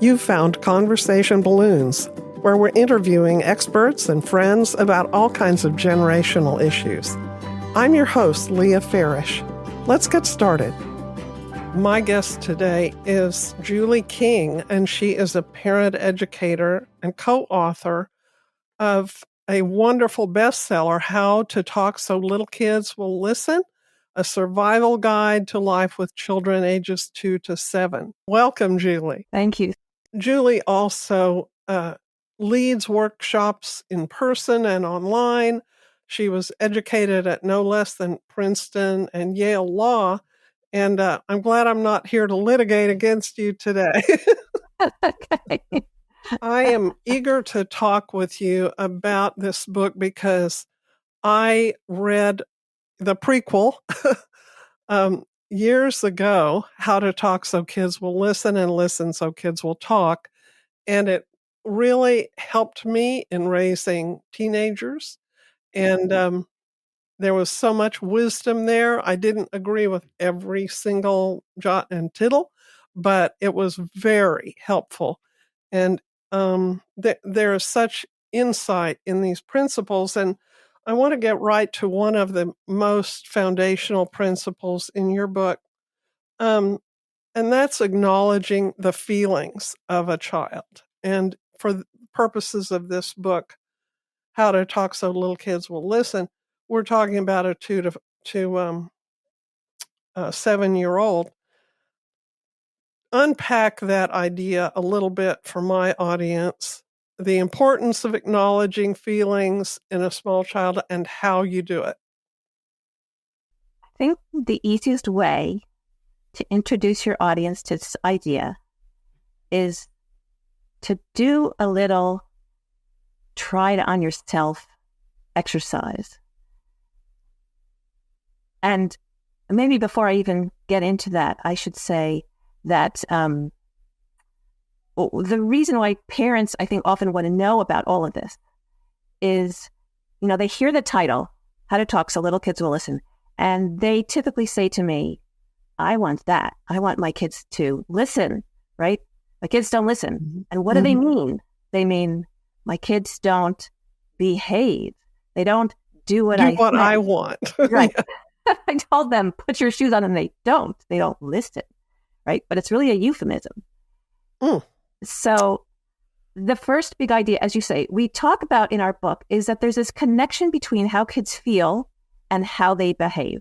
You've found Conversation Balloons, where we're interviewing experts and friends about all kinds of generational issues. I'm your host, Leah Farish. Let's get started. My guest today is Julie King, and she is a parent educator and co-author of a wonderful bestseller, How to Talk So Little Kids Will Listen, a survival guide to life with children ages 2 to 7. Welcome, Julie. Thank you. Julie also leads workshops in person and online. She was educated at no less than Princeton and Yale Law, and I'm glad I'm not here to litigate against you today. Okay. I am eager to talk with you about this book because I read the prequel years ago, How to Talk So Kids Will Listen and Listen So Kids Will Talk. And it really helped me in raising teenagers. And there was so much wisdom there. I didn't agree with every single jot and tittle, but it was very helpful. And there is such insight in these principles. And I want to get right to one of the most foundational principles in your book. And that's acknowledging the feelings of a child. And for the purposes of this book, How to Talk So Little Kids Will Listen, we're talking about a 2 to 7-year-old. Unpack that idea a little bit for my audience, the importance of acknowledging feelings in a small child and how you do it. I think the easiest way to introduce your audience to this idea is to do a little try it on yourself exercise. And maybe before I even get into that, I should say that the reason why parents, I think, often want to know about all of this is, they hear the title, How to Talk So Little Kids Will Listen, and they typically say to me, I want that. I want my kids to listen, right? My kids don't listen. Mm-hmm. And what do they mean? They mean my kids don't behave. They don't do what I want. Right. I told them, put your shoes on, and they don't. They don't listen, right? But it's really a euphemism. So the first big idea, as you say, we talk about in our book is that there's this connection between how kids feel and how they behave.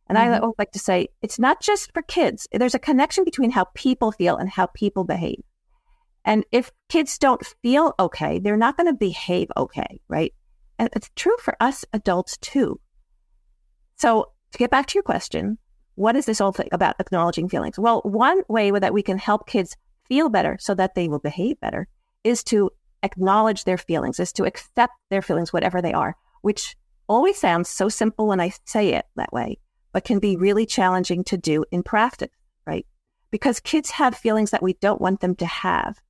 And I like to say, it's not just for kids. There's a connection between how people feel and how people behave. And if kids don't feel okay, they're not going to behave okay, right? And it's true for us adults too. So to get back to your question, what is this whole thing about acknowledging feelings? Well, one way that we can help kids feel better so that they will behave better is to acknowledge their feelings, is to accept their feelings, whatever they are, which always sounds so simple when I say it that way, but can be really challenging to do in practice, right? Because kids have feelings that we don't want them to have.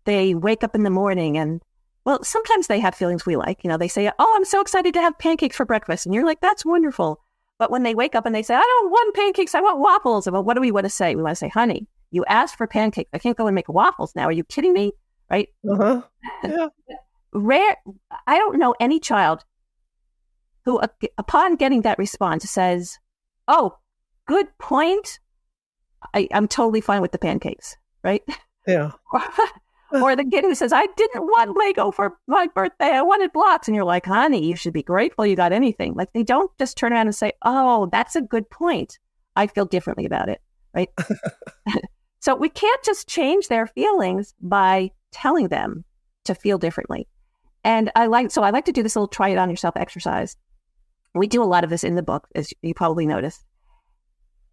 They wake up in the morning and, well, sometimes they have feelings we like. They say, oh, I'm so excited to have pancakes for breakfast. And you're like, that's wonderful. But when they wake up and they say, I don't want pancakes, I want waffles. Well, what do we want to say? We want to say, honey, you asked for pancakes. I can't go and make waffles now. Are you kidding me? Right? Uh-huh. Yeah. I don't know any child who, upon getting that response, says, oh, good point. I'm totally fine with the pancakes, right? Yeah. Or the kid who says, I didn't want Lego for my birthday. I wanted blocks. And you're like, honey, you should be grateful you got anything. Like, they don't just turn around and say, oh, that's a good point. I feel differently about it, right? So we can't just change their feelings by telling them to feel differently. And I like to do this little try it on yourself exercise. We do a lot of this in the book, as you probably noticed.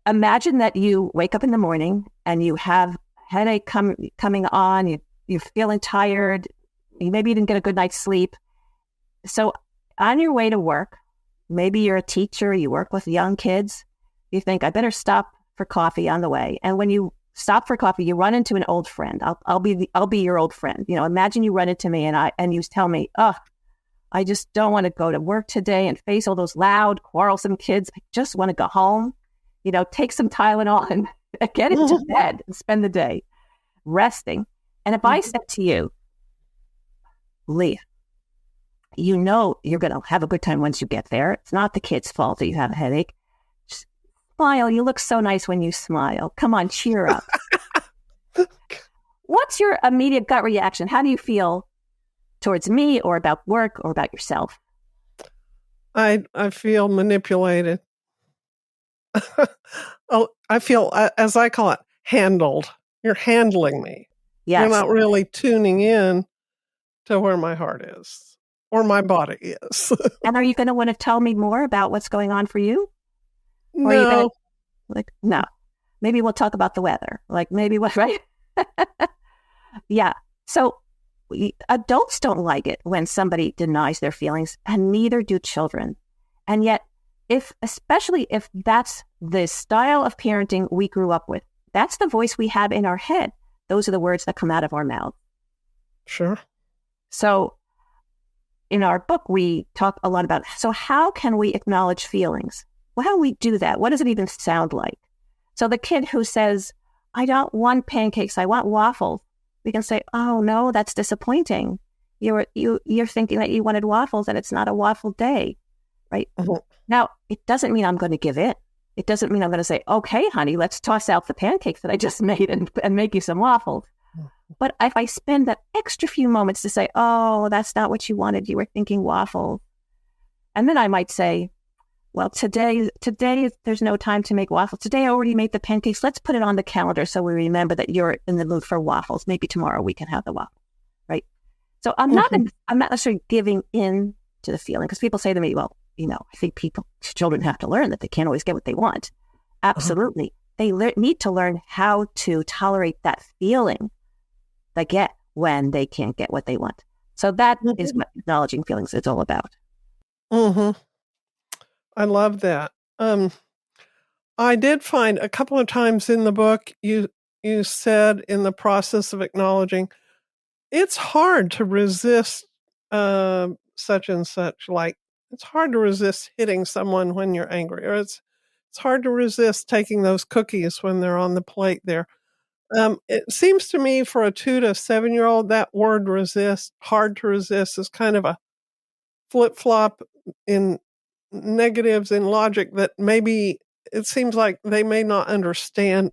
Imagine that you wake up in the morning and you have headache coming on, you're feeling tired, maybe you didn't get a good night's sleep. So on your way to work, maybe you're a teacher, you work with young kids, you think, I better stop for coffee on the way. And when you stop for coffee, you run into an old friend. I'll be your old friend. Imagine you run into me and you tell me, oh, I just don't want to go to work today and face all those loud, quarrelsome kids. I just want to go home, take some Tylenol and get into bed and spend the day. resting. And if I said to you, Leah, you know you're going to have a good time once you get there. It's not the kid's fault that you have a headache. Just smile. You look so nice when you smile. Come on, cheer up. What's your immediate gut reaction? How do you feel towards me or about work or about yourself? I feel manipulated. Oh, I feel, as I call it, handled. You're handling me. Yes. You're not really tuning in to where my heart is or my body is. And are you going to want to tell me more about what's going on for you? No. Or are you going to, no. Maybe we'll talk about the weather. Maybe what, right? Yeah. So adults don't like it when somebody denies their feelings, and neither do children. And yet, especially if that's the style of parenting we grew up with, that's the voice we have in our head. Those are the words that come out of our mouth. Sure. So in our book, we talk a lot about, so how can we acknowledge feelings? Well, how do we do that? What does it even sound like? So the kid who says, I don't want pancakes, I want waffles. We can say, oh no, that's disappointing. You're thinking that you wanted waffles and it's not a waffle day, right? Mm-hmm. Now, it doesn't mean I'm going to give in. It doesn't mean I'm going to say, okay, honey, let's toss out the pancakes that I just made and make you some waffles. But if I spend that extra few moments to say, oh, that's not what you wanted, you were thinking waffles. And then I might say, well, today there's no time to make waffles. Today I already made the pancakes. Let's put it on the calendar so we remember that you're in the mood for waffles. Maybe tomorrow we can have the waffles, right? So I'm not necessarily giving in to the feeling, because people say to me, well, I think children have to learn that they can't always get what they want. Absolutely. They need to learn how to tolerate that feeling they get when they can't get what they want. So that is what acknowledging feelings is all about. Mm-hmm. I love that. I did find a couple of times in the book, you said in the process of acknowledging, it's hard to resist such and such. Like, it's hard to resist hitting someone when you're angry, or it's hard to resist taking those cookies when they're on the plate there. It seems to me for a 2 to 7-year-old, that word resist, hard to resist, is kind of a flip-flop in negatives in logic that maybe it seems like they may not understand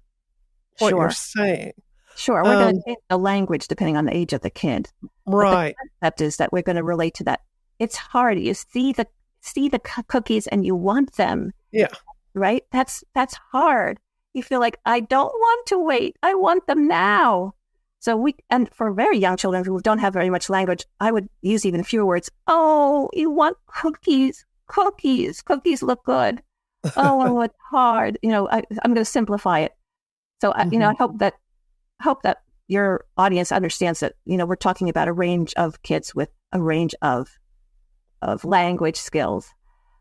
what you're saying. Sure. We're going to change the language depending on the age of the kid. Right. But the concept is that we're going to relate to that. It's hard. You see the cookies and you want them. Yeah. Right? That's hard. You feel like, I don't want to wait. I want them now. So and for very young children who don't have very much language, I would use even fewer words. Oh, you want cookies. Cookies look good. Oh, it's hard. I'm going to simplify it. So, I hope that your audience understands that, we're talking about a range of kids with a range of language skills.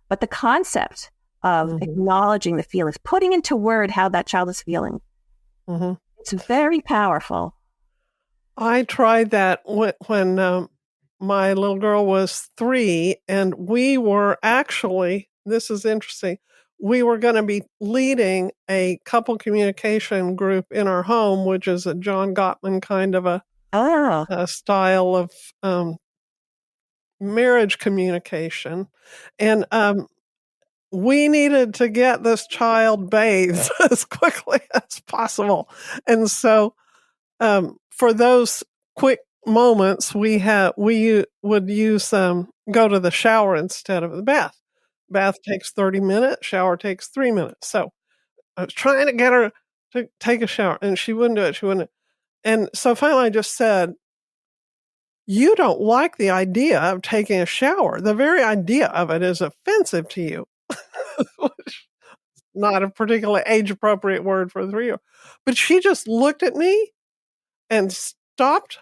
But the concept of acknowledging the feelings, putting into word how that child is feeling, it's very powerful. I tried that when my little girl was 3, and we were actually, this is interesting, we were going to be leading a couple communication group in our home, which is a John Gottman kind of a style of marriage communication. And we needed to get this child bathed as quickly as possible. And so for those quick moments, we would use go to the shower instead of the bath. Bath takes 30 minutes, shower takes 3 minutes. So I was trying to get her to take a shower, and she wouldn't do it. She wouldn't. And so finally I just said, you don't like the idea of taking a shower. The very idea of it is offensive to you. Not a particularly age-appropriate word for a 3-year-old. But she just looked at me and stopped,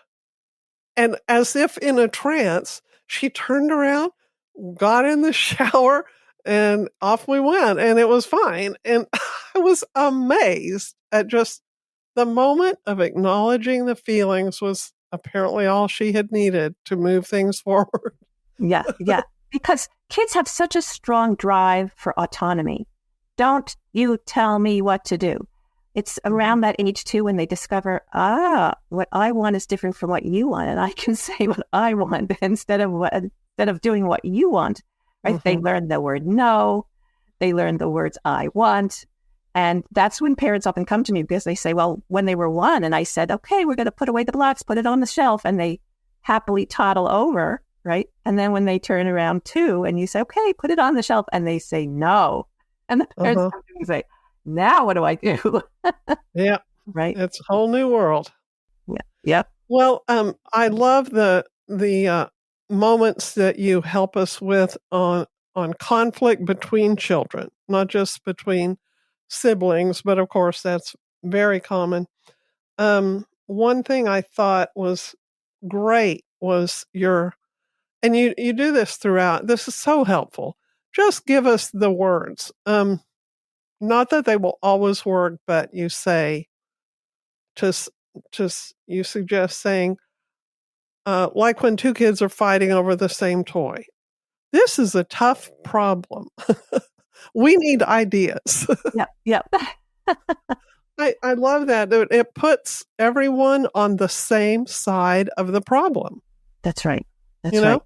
and as if in a trance, she turned around, got in the shower, and off we went, and it was fine. And I was amazed at just the moment of acknowledging the feelings was apparently all she had needed to move things forward. Yeah. Because kids have such a strong drive for autonomy. Don't you tell me what to do. It's around that age too when they discover, what I want is different from what you want, and I can say what I want instead of doing what you want. Right? They learn the word no, they learn the words I want, and that's when parents often come to me because they say, well, when they were 1, and I said, okay, we're going to put away the blocks, put it on the shelf, and they happily toddle over, right? And then when they turn around 2, and you say, okay, put it on the shelf, and they say no, and the parents come to me and say, now what do I do? Yeah. Right. It's a whole new world. Yeah. Yep. Well, I love the moments that you help us with on conflict between children, not just between siblings, but of course that's very common. One thing I thought was great was and you do this throughout. This is so helpful. Just give us the words. Not that they will always work, but you say, just you suggest saying, like when 2 kids are fighting over the same toy. This is a tough problem. We need ideas. Yep. Yep. I love that. It puts everyone on the same side of the problem. That's right. That's you know?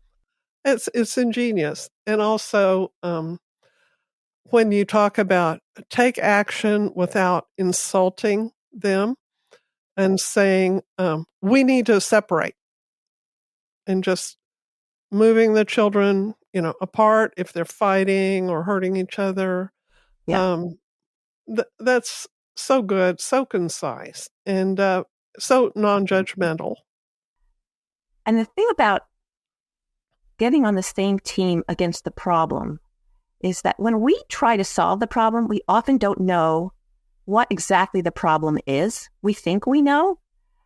right. It's ingenious. And also, when you talk about take action without insulting them and saying, we need to separate, and just moving the children, apart if they're fighting or hurting each other. Yeah. That's so good, so concise, and so non-judgmental. And the thing about getting on the same team against the problem is that when we try to solve the problem, we often don't know what exactly the problem is. We think we know,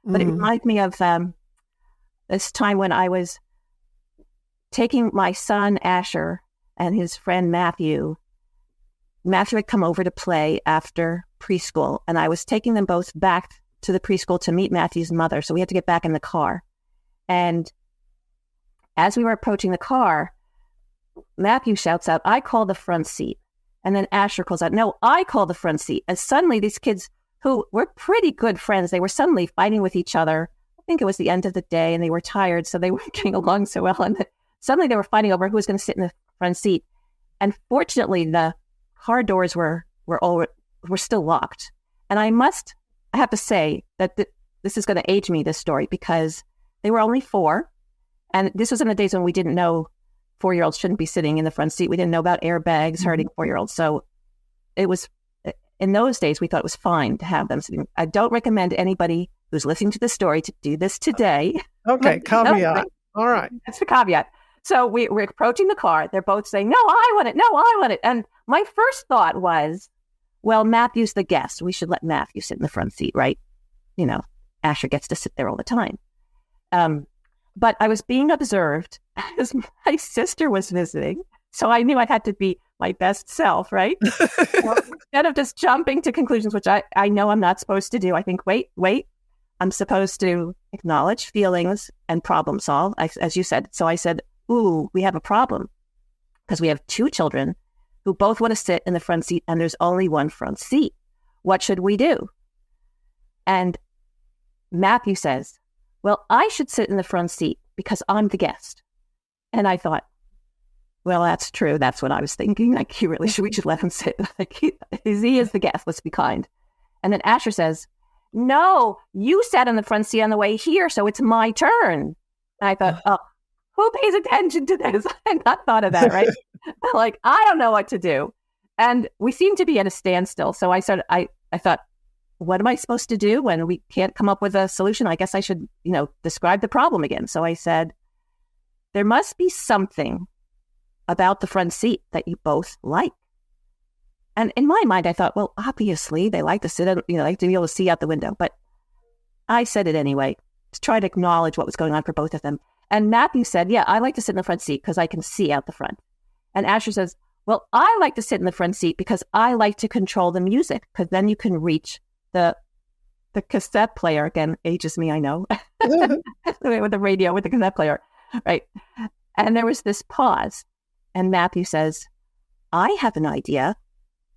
but it reminds me of this time when I was taking my son, Asher, and his friend, Matthew. Matthew had come over to play after preschool, and I was taking them both back to the preschool to meet Matthew's mother, so we had to get back in the car. And as we were approaching the car, Matthew shouts out, I call the front seat. And then Asher calls out, no, I call the front seat. And suddenly these kids who were pretty good friends, they were suddenly fighting with each other. I think it was the end of the day and they were tired, so they weren't getting along so well. And suddenly they were fighting over who was going to sit in the front seat. And fortunately, the car doors were still locked. And I have to say that this is going to age me, this story, because they were only 4. And this was in the days when we didn't know 4-year-olds shouldn't be sitting in the front seat. We didn't know about airbags hurting 4-year-olds. So it was, in those days, we thought it was fine to have them sitting. I don't recommend anybody who's listening to this story to do this today. Okay, caveat. All right. That's the caveat. So we're approaching the car. They're both saying, no, I want it. No, I want it. And my first thought was, well, Matthew's the guest. We should let Matthew sit in the front seat, right? Asher gets to sit there all the time. But I was being observed as my sister was visiting. So I knew I had to be my best self, right? So instead of just jumping to conclusions, which I know I'm not supposed to do, I think, wait, I'm supposed to acknowledge feelings and problem solve, as you said. So I said, ooh, we have a problem because we have 2 children who both want to sit in the front seat and there's only one front seat. What should we do? And Matthew says, well, I should sit in the front seat because I'm the guest. And I thought, well, that's true. That's what I was thinking. Like, we should let him sit. Like, he is the guest. Let's be kind. And then Asher says, no, you sat in the front seat on the way here, so it's my turn. And I thought, oh, who pays attention to this? I had not thought of that, right? Like, I don't know what to do. And we seemed to be at a standstill. So I thought, what am I supposed to do when we can't come up with a solution? I guess I should, describe the problem again. So I said, there must be something about the front seat that you both like. And in my mind, I thought, well, obviously they like to sit, like to be able to see out the window. But I said it anyway to try to acknowledge what was going on for both of them. And Matthew said, yeah, I like to sit in the front seat because I can see out the front. And Asher says, well, I like to sit in the front seat because I like to control the music because then you can reach the cassette player. Again, ages me, I know. With the radio, with the cassette player, right? And there was this pause. And Matthew says, I have an idea.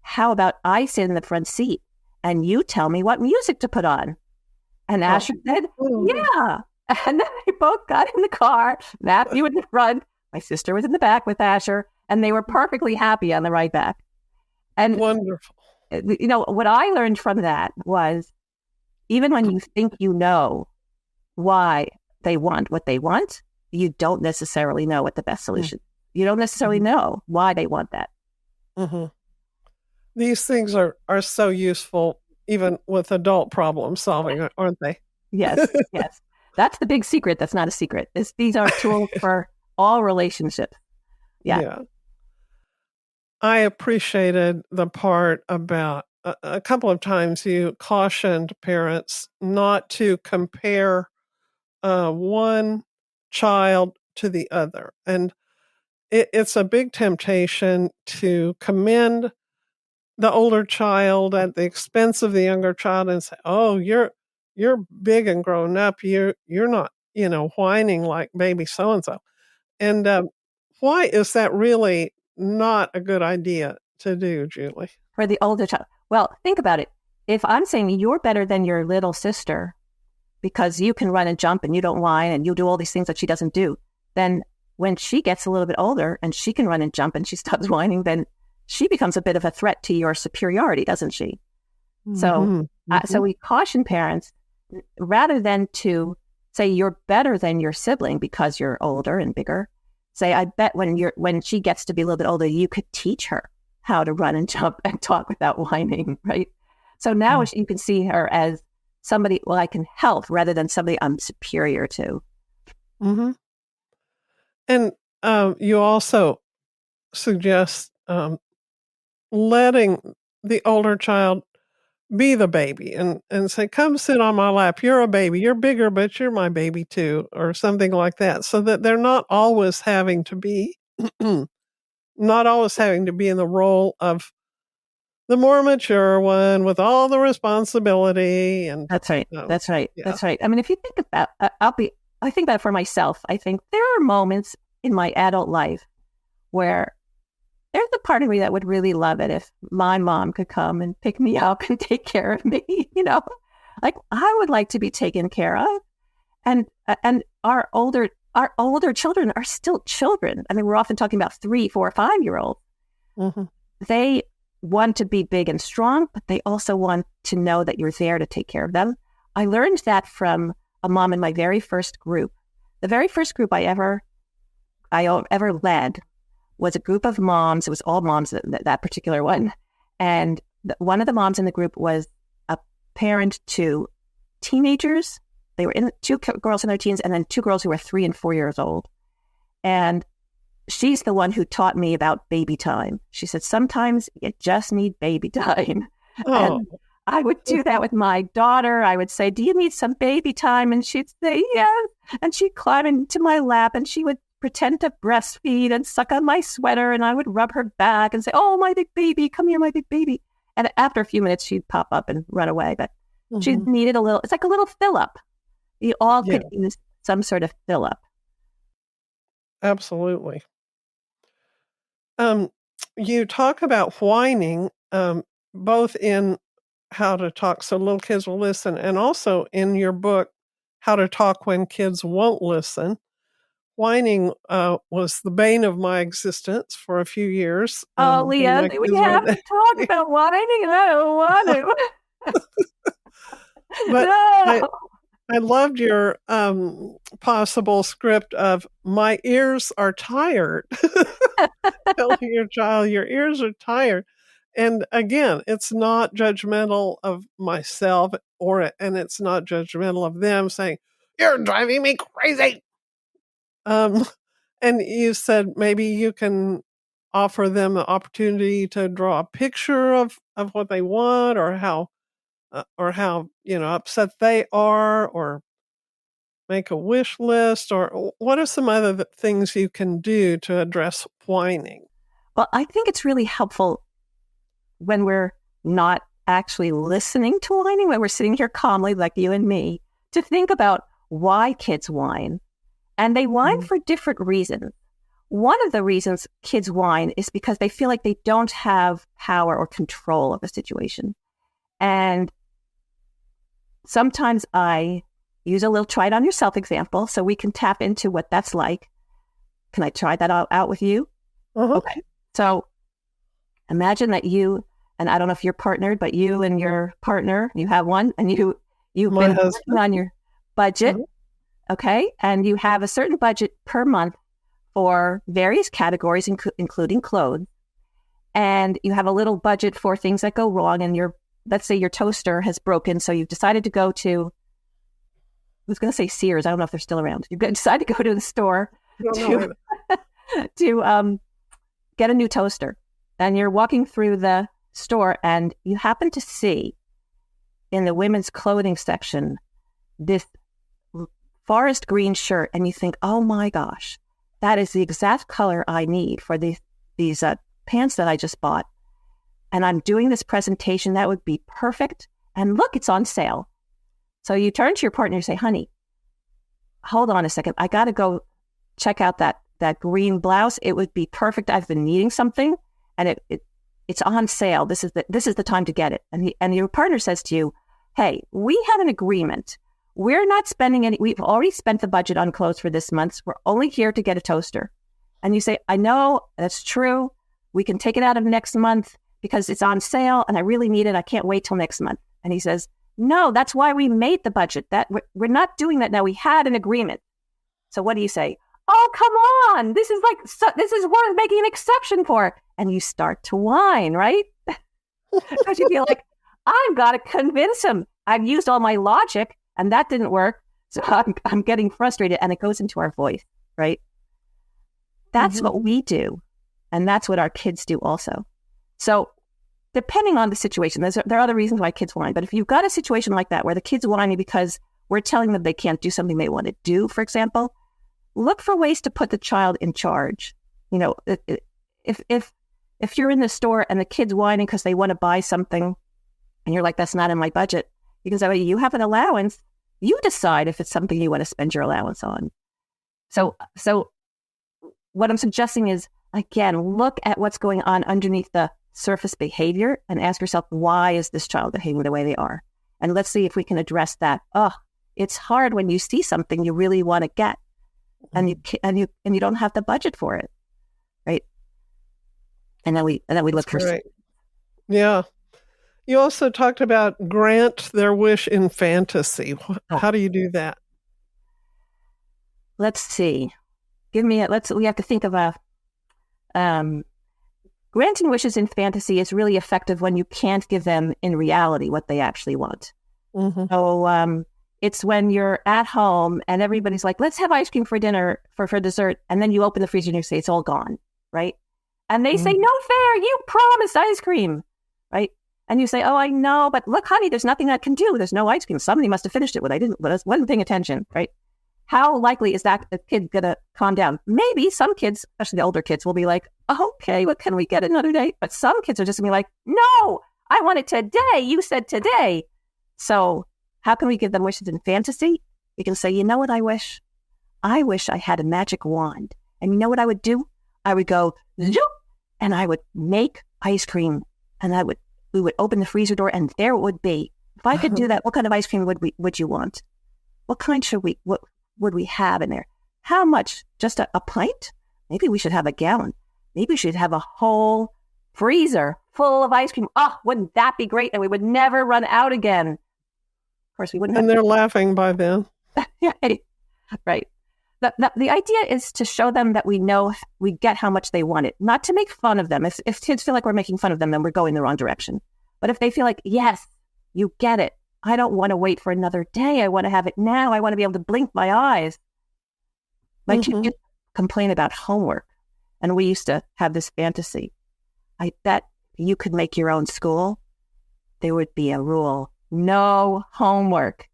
How about I sit in the front seat and you tell me what music to put on. And Asher said, yeah. And then they both got in the car, Matthew in the front, my sister was in the back with Asher, and they were perfectly happy on the ride back. And wonderful. What I learned from that was, even when you think you know why they want what they want, you don't necessarily know what the best solution. You don't necessarily know why they want that. Mm-hmm. These things are so useful, even with adult problem solving, aren't they? Yes, yes. That's the big secret. That's not a secret. These are tools for all relationships. Yeah. I appreciated the part about a couple of times you cautioned parents not to compare one child to the other. And it's a big temptation to commend the older child at the expense of the younger child and say, oh, you're big and grown up. You're not, whining like baby so-and-so. And why is that really not a good idea to do, Julie? For the older child. Well, think about it. If I'm saying you're better than your little sister because you can run and jump and you don't whine and you do all these things that she doesn't do, then when she gets a little bit older and she can run and jump and she stops whining, then she becomes a bit of a threat to your superiority, doesn't she? So we caution parents, rather than to say you're better than your sibling because you're older and bigger, say, I bet when she gets to be a little bit older, you could teach her how to run and jump and talk without whining, right? So now you can see her as somebody, well, I can help rather than somebody I'm superior to. Mm-hmm. And you also suggest letting the older child be the baby and say, come sit on my lap. You're a baby. You're bigger, but you're my baby too, or something like that, so that they're not always having to be in the role of the more mature one with all the responsibility. And that's right. That's right. Yeah. That's right. I mean, if you think about, I think about it for myself. I think there are moments in my adult life where there's a part of me that would really love it if my mom could come and pick me up and take care of me, like I would like to be taken care of. And our older children are still children. I mean, we're often talking about 3, 4, 5-year-olds. Mm-hmm. They want to be big and strong, but they also want to know that you're there to take care of them. I learned that from a mom in my very first group. The very first group I ever led was a group of moms. It was all moms, that particular one. And one of the moms in the group was a parent to teenagers. They were 2 girls in their teens and then 2 girls who were 3 and 4 years old. And she's the one who taught me about baby time. She said, sometimes you just need baby time. Oh. And I would do that with my daughter. I would say, do you need some baby time? And she'd say, yes. And she'd climb into my lap and she would pretend to breastfeed and suck on my sweater, and I would rub her back and say, oh, my big baby, come here, my big baby. And after a few minutes, she'd pop up and run away. But she needed it's like a little fill-up. You all could use some sort of fill-up. Absolutely. You talk about whining, both in How to Talk So Little Kids Will Listen, and also in your book, How to Talk When Kids Won't Listen. Whining was the bane of my existence for a few years. Oh, Leah, we have to talk about whining, and I don't want to. But no. I loved your possible script of my ears are tired. Telling your child your ears are tired. And again, it's not judgmental of myself and it's not judgmental of them saying, you're driving me crazy. And you said maybe you can offer them the opportunity to draw a picture of what they want or how upset they are, or make a wish list, or what are some other things you can do to address whining? Well, I think it's really helpful when we're not actually listening to whining, when we're sitting here calmly like you and me, to think about why kids whine. And they whine for different reasons. One of the reasons kids whine is because they feel like they don't have power or control of the situation. And sometimes I use a little try it on yourself example so we can tap into what that's like. Can I try that out with you? Okay. So imagine that you, and I don't know if you're partnered, but you and your partner, you have one, and you've My been husband. working on your budget. Okay. And you have a certain budget per month for various categories, including clothes. And you have a little budget for things that go wrong. And let's say your toaster has broken. So you've decided to go to, I was going to say Sears. I don't know if they're still around. You've decided to go to the store to get a new toaster. And you're walking through the store and you happen to see in the women's clothing section this forest green shirt. And you think, oh my gosh, that is the exact color I need for these pants that I just bought. And I'm doing this presentation that would be perfect. And look, it's on sale. So you turn to your partner and say, honey, hold on a second. I got to go check out that green blouse. It would be perfect. I've been needing something and it's on sale. This is the time to get it. And your partner says to you, hey, we have an agreement. We're not spending any, we've already spent the budget on clothes for this month. We're only here to get a toaster. And you say, I know that's true. We can take it out of next month because it's on sale and I really need it. I can't wait till next month. And he says, no, that's why we made the budget. That we're not doing that now. We had an agreement. So what do you say? Oh, come on. This is worth making an exception for. And you start to whine, right? Because you feel like, I've got to convince him. I've used all my logic and that didn't work. So I'm getting frustrated and it goes into our voice, right? That's what we do. And that's what our kids do also. So depending on the situation, there are other reasons why kids whine. But if you've got a situation like that where the kids whining because we're telling them they can't do something they want to do, for example, look for ways to put the child in charge. You know, if you're in the store and the kid's whining because they want to buy something and you're like, that's not in my budget, you can say, well, you have an allowance. You decide if it's something you want to spend your allowance on. So what I'm suggesting is, again, look at what's going on underneath the surface behavior and ask yourself, why is this child behaving the way they are? And let's see if we can address that. Oh, it's hard when you see something you really want to get and you don't have the budget for it, right? And then we look for. Right. Yeah. You also talked about grant their wish in fantasy. How do you do that? Let's see. We have to think of granting wishes in fantasy is really effective when you can't give them in reality what they actually want. So it's when you're at home and everybody's like, let's have ice cream for dinner, for dessert. And then you open the freezer and you say, it's all gone, right? And they say, no fair, you promised ice cream, right? And you say, oh, I know, but look, honey, there's nothing I can do. There's no ice cream. Somebody must have finished it when I wasn't paying attention, right? How likely is that a kid going to calm down? Maybe some kids, especially the older kids, will be like, oh, okay, what can we get another day? But some kids are just going to be like, no, I want it today. You said today. So how can we give them wishes in fantasy? We can say, you know what I wish? I wish I had a magic wand. And you know what I would do? I would go, zoop, and I would make ice cream. And we would open the freezer door and there it would be. If I could do that, what kind of ice cream would you want? What kind what would we have in there? How much? Just a pint? Maybe we should have a gallon. Maybe we should have a whole freezer full of ice cream. Oh, wouldn't that be great? And we would never run out again. Of course, we wouldn't. And they're laughing by then. Right. The idea is to show them that we know we get how much they want it, not to make fun of them. If kids feel like we're making fun of them, then we're going the wrong direction. But if they feel like, yes, you get it. I don't want to wait for another day. I want to have it now. I want to be able to blink my eyes. My kids complain about homework. And we used to have this fantasy. I bet you could make your own school. There would be a rule, no homework.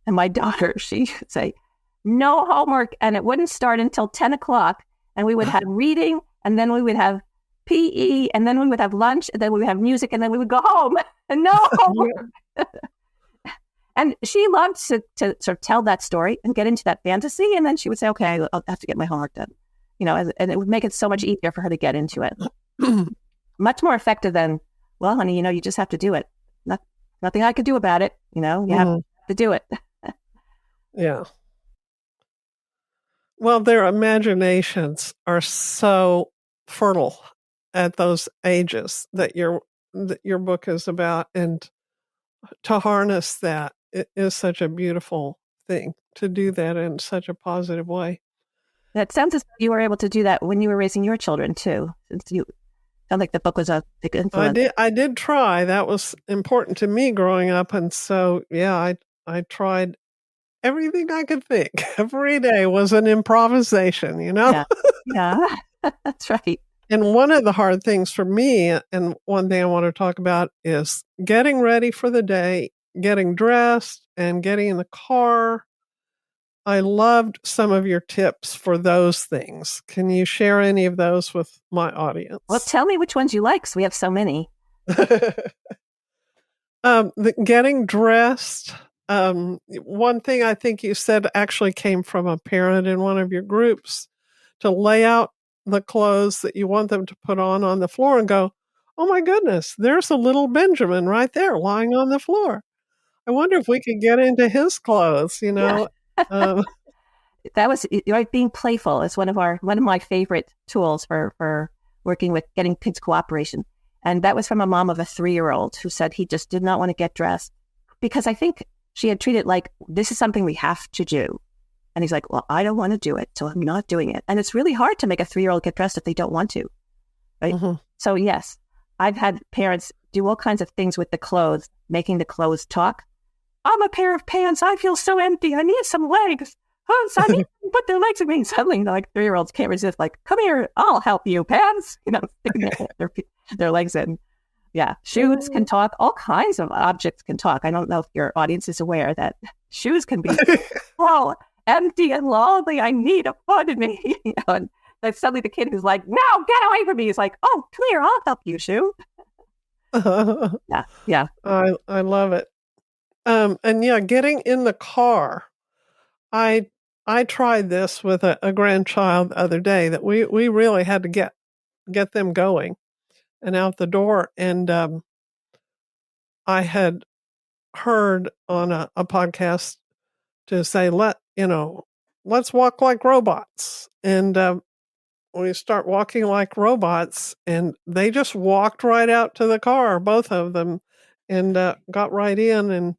And my daughter, she would say, no homework. And it wouldn't start until 10 o'clock. And we would have reading, and then we would have PE, and then we would have lunch, and then we would have music, and then we would go home. And no homework. And she loved to sort of tell that story and get into that fantasy. And then she would say, okay, I'll have to get my homework done. You know, and it would make it so much easier for her to get into it. Much more effective than, well, honey, you know, you just have to do it. Not nothing I could do about it. You have to do it. Yeah. Well, their imaginations are so fertile at those ages that your book is about, and to harness that is such a beautiful thing, to do that in such a positive way. That sounds as though you were able to do that when you were raising your children too, since you sound like the book was a big influence. I did try. That was important to me growing up, and so yeah, I tried everything I could think. Every day was an improvisation, Yeah, that's right. And one of the hard things for me, and one thing I want to talk about, is getting ready for the day, getting dressed, and getting in the car. I loved some of your tips for those things. Can you share any of those with my audience? Well, tell me which ones you like, because we have so many. Getting dressed. One thing I think you said actually came from a parent in one of your groups, to lay out the clothes that you want them to put on the floor and go, oh my goodness, there's a little Benjamin right there lying on the floor. I wonder if we could get into his clothes, Yeah. That was right. Being playful is one of my favorite tools for working with getting kids cooperation. And that was from a mom of a 3-year-old who said he just did not want to get dressed because I think she had treated it like, this is something we have to do. And he's like, well, I don't want to do it, so I'm not doing it. And it's really hard to make a 3-year-old get dressed if they don't want to. Right. Mm-hmm. So yes, I've had parents do all kinds of things with the clothes, making the clothes talk. I'm a pair of pants. I feel so empty. I need some legs. Oh, so I need to put their legs in me. And suddenly, like 3-year-olds can't resist. Like, come here, I'll help you, pants. Sticking their legs in. Yeah, shoes can talk. All kinds of objects can talk. I don't know if your audience is aware that shoes can be empty and lonely. I need a foot in me. And then suddenly the kid who's like, no, get away from me. He's like, oh, come here, I'll help you, shoe. Yeah. I love it. And yeah, getting in the car. I tried this with a grandchild the other day, that we really had to get them going and out the door. And I had heard on a podcast to say, let's walk like robots. And we start walking like robots, and they just walked right out to the car, both of them, and got right in. And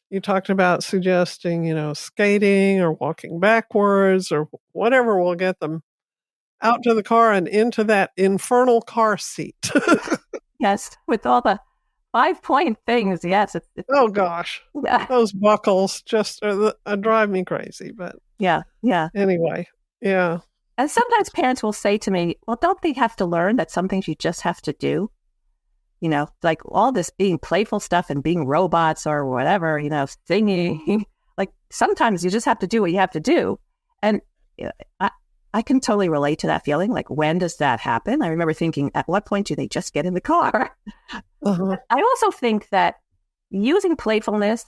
you talked about suggesting, skating or walking backwards or whatever will get them out to the car and into that infernal car seat. Yes, with all the 5-point things. Yes. Oh gosh, those buckles just drive me crazy. But yeah. Anyway, yeah. And sometimes parents will say to me, well, don't they have to learn that some things you just have to do? Like all this being playful stuff and being robots or whatever, singing. Like sometimes you just have to do what you have to do. And I can totally relate to that feeling. Like, when does that happen? I remember thinking, at what point do they just get in the car? Uh-huh. I also think that using playfulness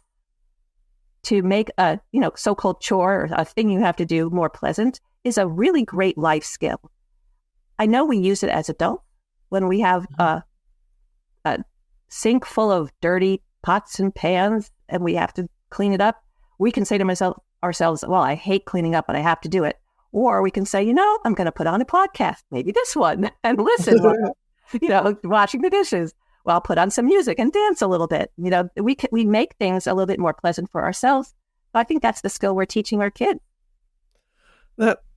to make a, so-called chore or a thing you have to do more pleasant is a really great life skill. I know we use it as adults when we have a sink full of dirty pots and pans and we have to clean it up. We can say to ourselves, well, I hate cleaning up, but I have to do it. Or we can say, I'm going to put on a podcast, maybe this one, and listen while, washing the dishes. Well, I'll put on some music and dance a little bit. We make things a little bit more pleasant for ourselves. So I think that's the skill we're teaching our kids.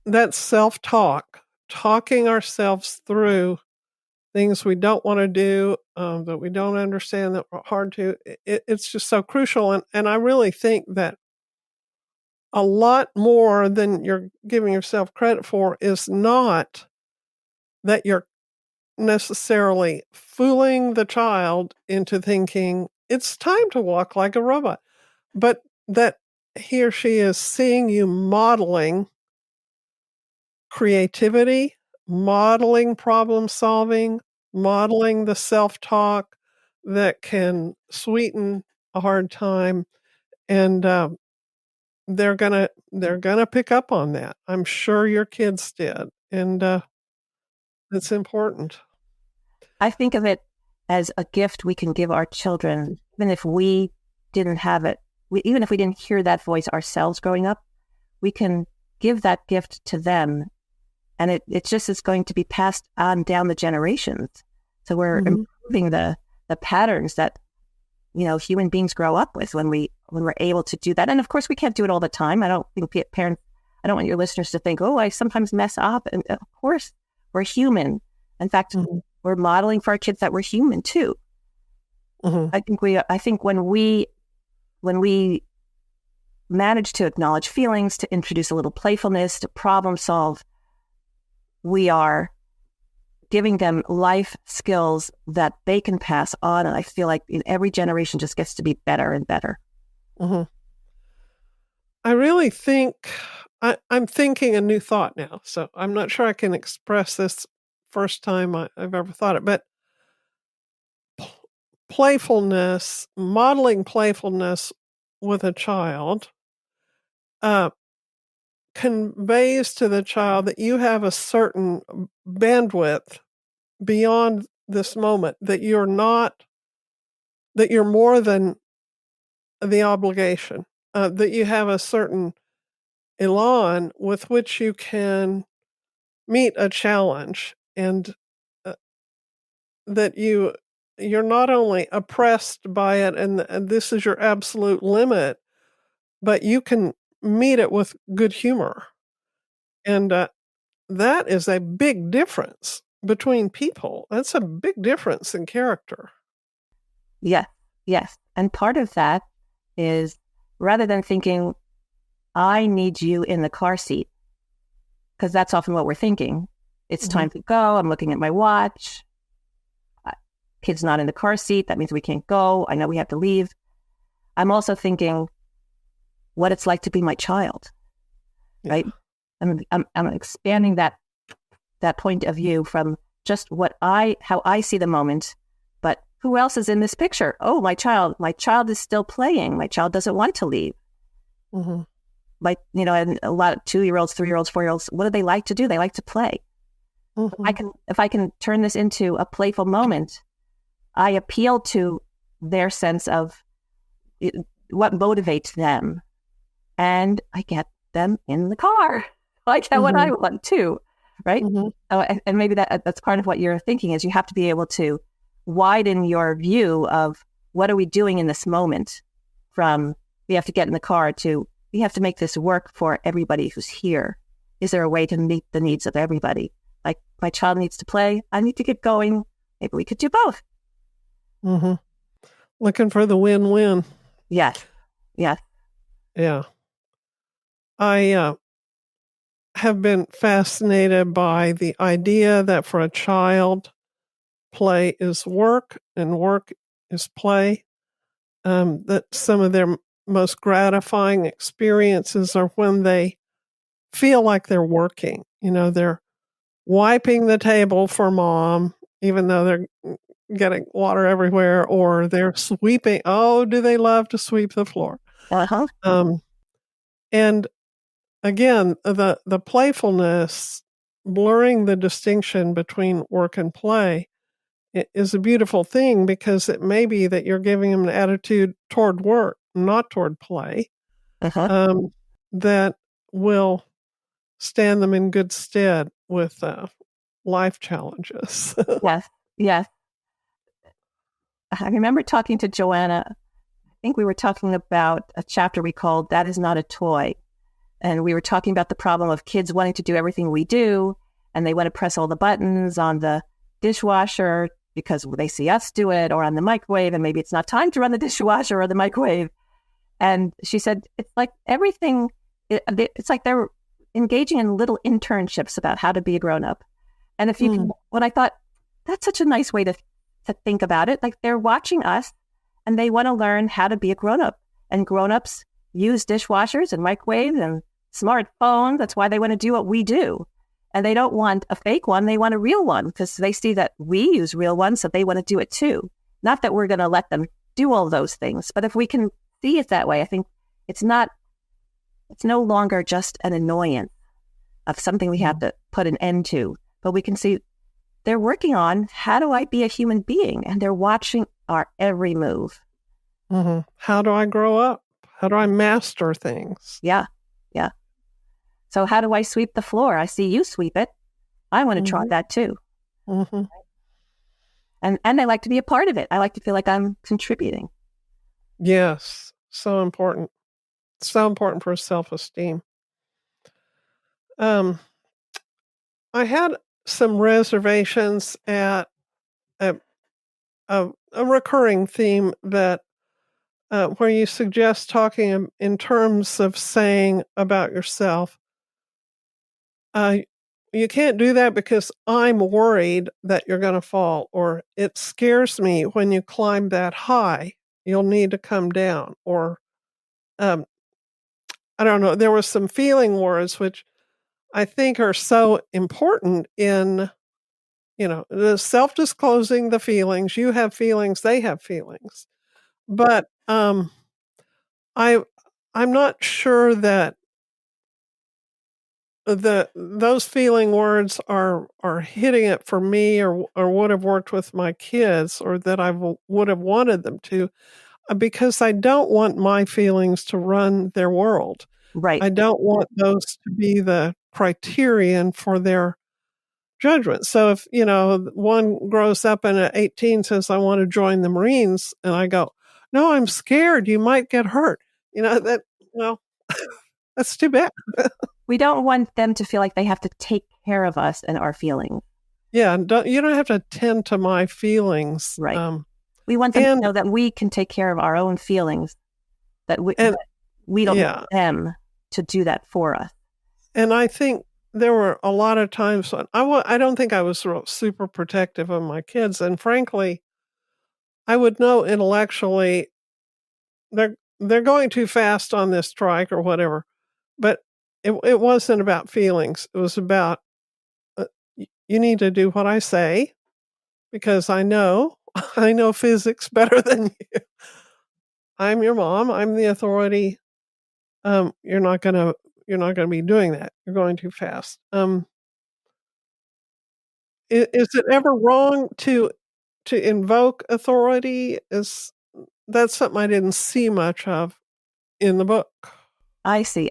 That self-talk, talking ourselves through things we don't want to do, that we don't understand, that are hard to, it's just so crucial. And I really think that a lot more than you're giving yourself credit for is not that you're necessarily fooling the child into thinking it's time to walk like a robot, but that he or she is seeing you modeling creativity, modeling problem solving, modeling the self-talk that can sweeten a hard time. And they're gonna pick up on that. I'm sure your kids did, and it's important. I think of it as a gift we can give our children, even if we didn't have it, even if we didn't hear that voice ourselves growing up, we can give that gift to them. And it just is going to be passed on down the generations. So we're improving the patterns that, human beings grow up with when we're able to do that. And of course, we can't do it all the time. I don't want your listeners to think, oh, I sometimes mess up. And of course, we're human. In fact, we're modeling for our kids that we're human too. I think when we manage to acknowledge feelings, to introduce a little playfulness, to problem solve, we are giving them life skills that they can pass on. And I feel like in every generation just gets to be better and better. I really think I'm thinking a new thought now. So I'm not sure I can express this first time I've ever thought it, but playfulness, modeling playfulness with a child conveys to the child that you have a certain bandwidth beyond this moment, that you're more than the obligation, that you have a certain elan with which you can meet a challenge, and that you're not only oppressed by it and this is your absolute limit, but you can meet it with good humor. And that is a big difference between people. That's a big difference in character. Yes. And part of that is, rather than thinking, I need you in the car seat, because that's often what we're thinking. It's time to go. I'm looking at my watch. Kid's not in the car seat. That means we can't go. I know we have to leave. I'm also thinking what it's like to be my child, right? I'm expanding that point of view from just how I see the moment, but who else is in this picture? Oh, my child. My child is still playing. My child doesn't want to leave. And a lot of 2-year-olds, 3-year-olds, 4-year-olds, what do they like to do? They like to play. If I can turn this into a playful moment, I appeal to their sense of what motivates them, and I get them in the car. I get what I want too, right? And maybe that's part of what you're thinking is you have to be able to widen your view of what are we doing in this moment, from we have to get in the car to we have to make this work for everybody who's here. Is there a way to meet the needs of everybody? Like, my child needs to play. I need to get going. Maybe we could do both. Looking for the win-win. Yes. Yeah. I have been fascinated by the idea that for a child, play is work and work is play. That some of their most gratifying experiences are when they feel like they're working. They're wiping the table for mom, even though they're getting water everywhere, or they're sweeping. Oh, do they love to sweep the floor? And again, the playfulness, blurring the distinction between work and play, is a beautiful thing, because it may be that you're giving them an attitude toward work, not toward play, that will stand them in good stead with life challenges. Yes. I remember talking to Joanna. I think we were talking about a chapter we called That Is Not a Toy. And we were talking about the problem of kids wanting to do everything we do, and they want to press all the buttons on the dishwasher because they see us do it, or on the microwave, and maybe it's not time to run the dishwasher or the microwave. And she said, it's like everything, it's like they're engaging in little internships about how to be a grown-up. And if you can, when I thought, that's such a nice way to think about it. Like, they're watching us and they want to learn how to be a grown-up. And grown-ups use dishwashers and microwaves and smartphones. That's why they want to do what we do. And they don't want a fake one. They want a real one, because they see that we use real ones, so they want to do it too. Not that we're going to let them do all those things, but if we can see it that way, I think it's no longer just an annoyance of something we have to put an end to, but we can see they're working on how do I be a human being? And they're watching our every move. Mm-hmm. How do I grow up? How do I master things? Yeah. Yeah. So how do I sweep the floor? I see you sweep it. I want to try that too. Mm-hmm. And I like to be a part of it. I like to feel like I'm contributing. Yes. So important. So important for self-esteem. I had some reservations at a, a recurring theme that where you suggest talking in terms of saying about yourself, you can't do that because I'm worried that you're going to fall, or it scares me when you climb that high. You'll need to come down, or um, I don't know. There was some feeling words which I think are so important in the self-disclosing the feelings. You have feelings, they have feelings, but I I'm not sure that those feeling words are hitting it for me, or would have worked with my kids, or that would have wanted them to, because I don't want my feelings to run their world. Right. I don't want those to be the criterion for their judgment. So if one grows up and at 18 says I want to join the Marines, and I go, no, I'm scared you might get hurt, that, well, that's too bad. We don't want them to feel like they have to take care of us and our feelings. Yeah, you don't have to tend to my feelings. Right. We want them to know that we can take care of our own feelings, that we don't want them to do that for us. And I think there were a lot of times when I don't think I was super protective of my kids. And frankly, I would know intellectually they're going too fast on this trike or whatever. But it wasn't about feelings. It was about you need to do what I say, because I know physics better than you. I'm your mom. I'm the authority. You're not gonna be doing that. You're going too fast. Is it ever wrong to invoke authority? That's something I didn't see much of in the book. I see.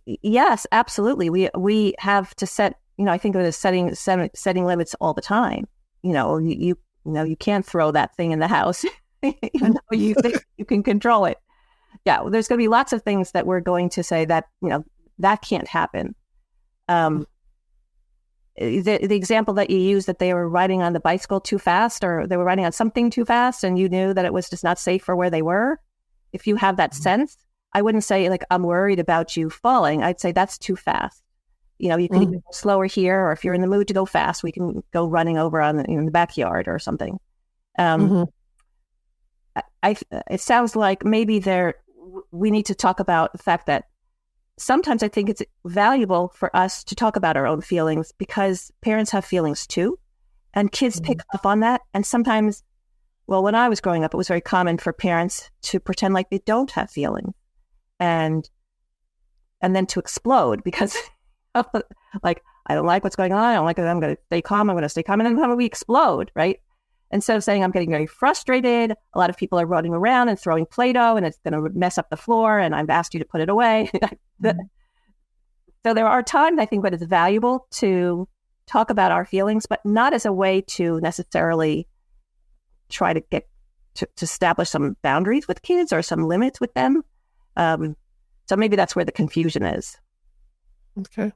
Yes, absolutely. We have to set. I think of it as setting limits all the time. You can't throw that thing in the house, even though you think you can control it. Yeah, there's going to be lots of things that we're going to say that that can't happen. The example that you used, that they were riding on the bicycle too fast, or they were riding on something too fast, and you knew that it was just not safe for where they were. If you have that sense, I wouldn't say like, I'm worried about you falling. I'd say that's too fast. You can even go slower here, or if you're in the mood to go fast, we can go running over in the backyard or something. It sounds like maybe we need to talk about the fact that sometimes I think it's valuable for us to talk about our own feelings, because parents have feelings too, and kids pick up on that. And sometimes, well, when I was growing up, it was very common for parents to pretend like they don't have feelings, and then to explode because like, I don't like what's going on. I don't like it. I'm going to stay calm. I'm going to stay calm. And then how we explode, right? Instead of saying, I'm getting very frustrated, a lot of people are running around and throwing Play-Doh, and it's going to mess up the floor, and I've asked you to put it away. So there are times, I think, that it's valuable to talk about our feelings, but not as a way to necessarily try to get to establish some boundaries with kids or some limits with them. So maybe that's where the confusion is. Okay.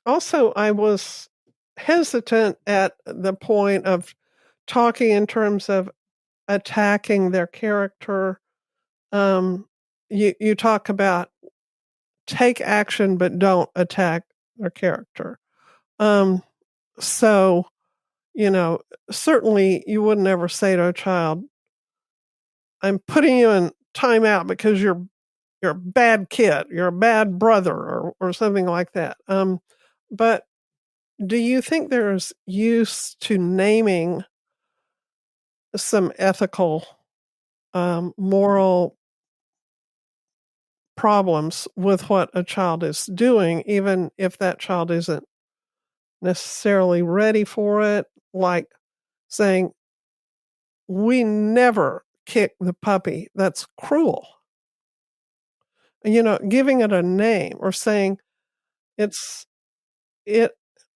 Also, I was hesitant at the point of talking in terms of attacking their character. You talk about take action, but don't attack their character. So, certainly you wouldn't ever say to a child, I'm putting you in timeout because you're a bad kid, you're a bad brother, or something like that. But do you think there's use to naming some ethical, moral problems with what a child is doing, even if that child isn't necessarily ready for it, like saying, we never kick the puppy. That's cruel. Giving it a name or saying it's it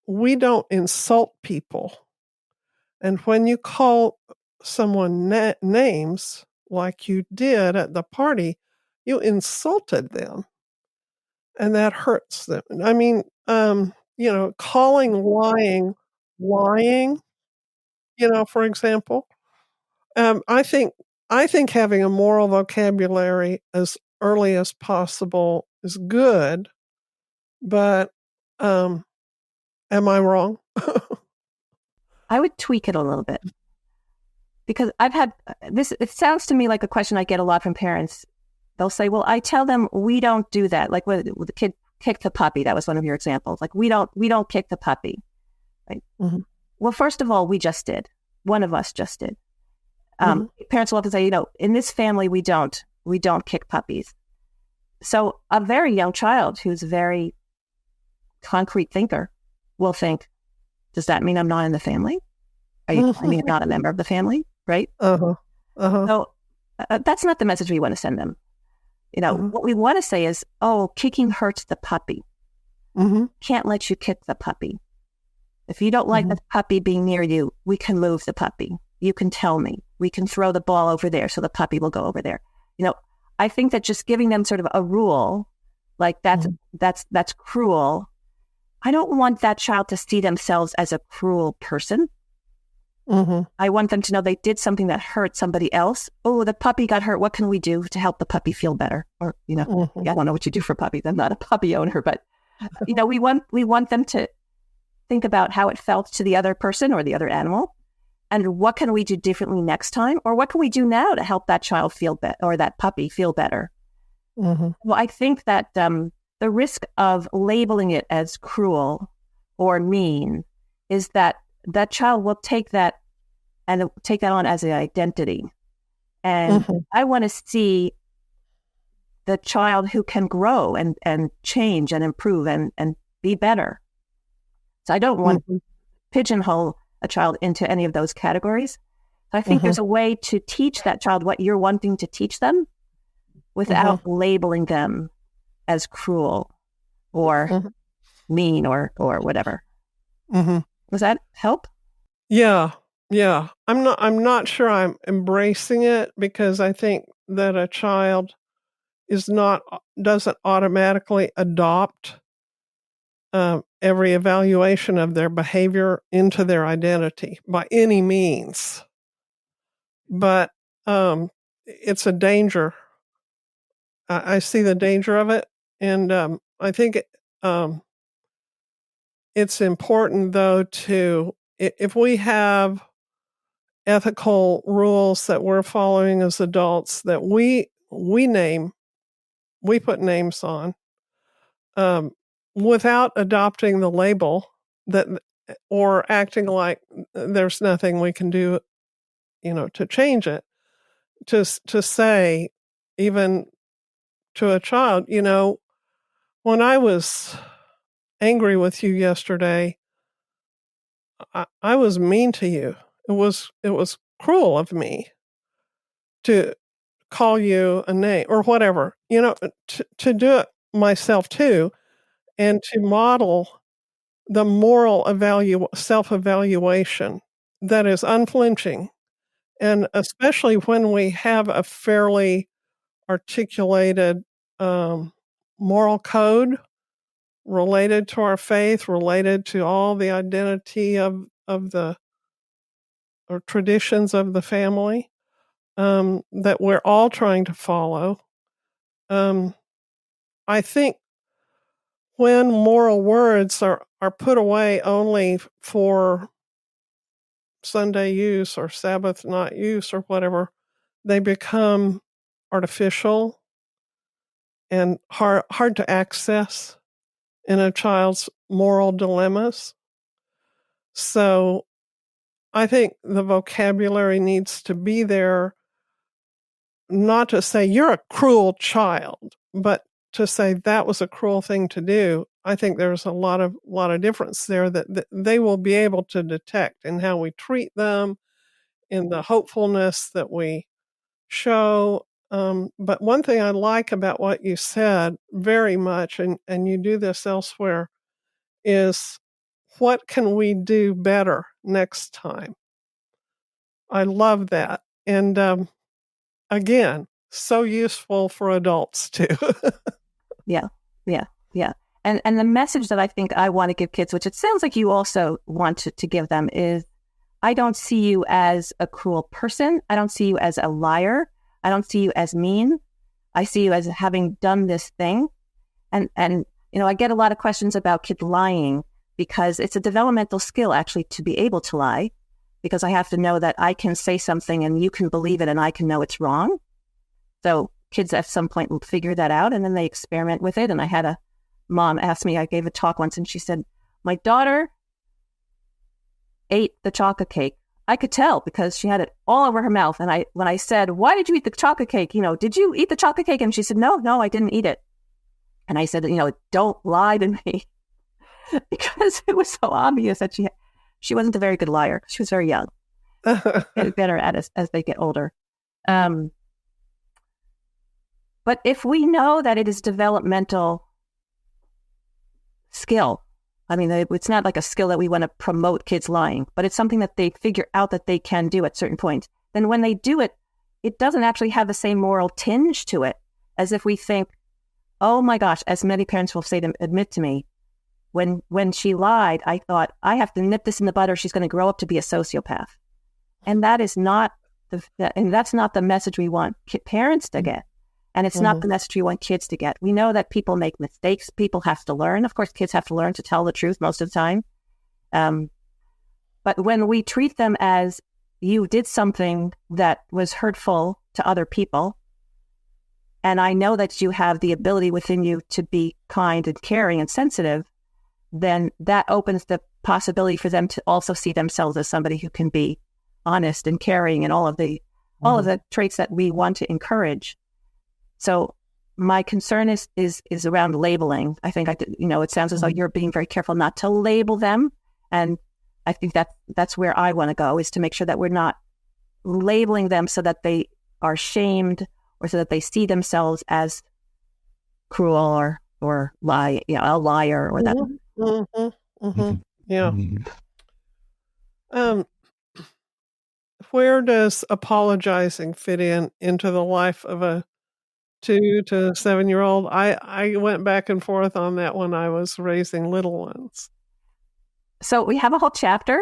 we don't insult people. And when you call someone names like you did at the party, you insulted them, and that hurts them. I mean, calling lying, for example. I think having a moral vocabulary as early as possible is good, but am I wrong? I would tweak it a little bit, because I've had this. It sounds to me like a question I get a lot from parents. They'll say, well, I tell them we don't do that. Like when the kid kicked the puppy, that was one of your examples. Like we don't kick the puppy. Right? Mm-hmm. Well, first of all, we just did. One of us just did. Parents will often say, in this family, we don't kick puppies. So a very young child who's a very concrete thinker will think, does that mean I'm not in the family? I mean, I'm not a member of the family, right? So that's not the message we want to send them. What we want to say is, kicking hurts the puppy. Can't let you kick the puppy. If you don't like the puppy being near you, we can move the puppy. You can tell me. We can throw the ball over there so the puppy will go over there. I think that just giving them sort of a rule, like that's cruel. I don't want that child to see themselves as a cruel person. I want them to know they did something that hurt somebody else. Oh, the puppy got hurt. What can we do to help the puppy feel better? Or, I don't know what you do for puppies. I'm not a puppy owner, but, we want them to think about how it felt to the other person or the other animal. And what can we do differently next time? Or what can we do now to help that child feel better or that puppy feel better? Well, I think that the risk of labeling it as cruel or mean is that that child will take that on as an identity. And I want to see the child who can grow and change and improve and be better. So I don't want to pigeonhole a child into any of those categories. So I think there's a way to teach that child what you're wanting to teach them without labeling them as cruel or mean or whatever. Does that help? Yeah. I'm not sure I'm embracing it, because I think that a child doesn't automatically adopt every evaluation of their behavior into their identity by any means. But it's a danger. I see the danger of it, and I think it's important, though, if we have ethical rules that we're following as adults that we put names on, without adopting the label or acting like there's nothing we can do, to change it, to say, even to a child, when I was angry with you yesterday, I was mean to you. It was cruel of me to call you a name or whatever, to do it myself too, and to model the moral self-evaluation that is unflinching. And especially when we have a fairly articulated moral code related to our faith, related to all the identity of the or traditions of the family, that we're all trying to follow. I think when moral words are put away only for Sunday use or Sabbath not use or whatever, they become artificial and hard to access in a child's moral dilemmas. So I think the vocabulary needs to be there, not to say you're a cruel child, but to say that was a cruel thing to do. I think there's a lot of difference there that they will be able to detect in how we treat them, in the hopefulness that we show. But one thing I like about what you said very much, and you do this elsewhere, is what can we do better next time? I love that. And again, so useful for adults too. Yeah. And the message that I think I want to give kids, which it sounds like you also want to give them, is I don't see you as a cruel person. I don't see you as a liar. I don't see you as mean. I see you as having done this thing. And I get a lot of questions about kids lying because it's a developmental skill actually to be able to lie, because I have to know that I can say something and you can believe it and I can know it's wrong. So kids at some point will figure that out and then they experiment with it. And I had a mom ask me, I gave a talk once and she said, my daughter ate the chocolate cake. I could tell because she had it all over her mouth. And when I said, why did you eat the chocolate cake? Did you eat the chocolate cake? And she said, no, I didn't eat it. And I said, don't lie to me because it was so obvious that she wasn't a very good liar. She was very young. Get better at it as they get older. But if we know that it is developmental skill, I mean, it's not like a skill that we want to promote kids lying, but it's something that they figure out that they can do at certain points. Then when they do it, it doesn't actually have the same moral tinge to it as if we think, oh my gosh, as many parents will admit to me, when she lied, I thought, I have to nip this in the bud or she's going to grow up to be a sociopath. And that is not that's not the message we want parents to get. And it's not the message we want kids to get. We know that people make mistakes. People have to learn. Of course, kids have to learn to tell the truth most of the time. But when we treat them as you did something that was hurtful to other people, and I know that you have the ability within you to be kind and caring and sensitive, then that opens the possibility for them to also see themselves as somebody who can be honest and caring and all of the traits that we want to encourage. So my concern is around labeling. I think it sounds as though you're being very careful not to label them, and I think that's where I want to go, is to make sure that we're not labeling them so that they are shamed or so that they see themselves as cruel or lie, a liar or that. Yeah. Where does apologizing fit into the life of a 2 to 7-year-old? I went back and forth on that when I was raising little ones. So we have a whole chapter